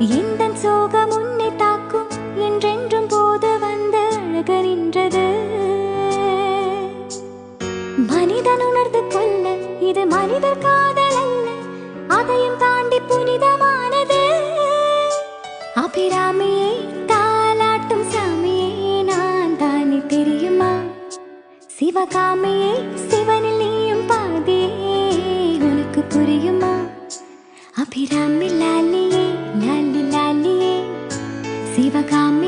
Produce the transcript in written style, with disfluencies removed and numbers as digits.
எந்தன் சோகம் உன்னை தாக்கும் என்றென்றும் போது வந்து அழக நின்றது. மனிதன் உணர்ந்து கொள்ள இது மனிதர் காதல் அல்ல, அதையும் தாண்டி புனிதமானது. அபிராமியே தாலாட்டும் சாமியே நான் தானே தெரியுமா? சிவகாமியே சிவனில் நீயும் பாதியே உனக்கு புரியுமா? அபிராமி லாலியே லாலி லாலியே சிவகாமி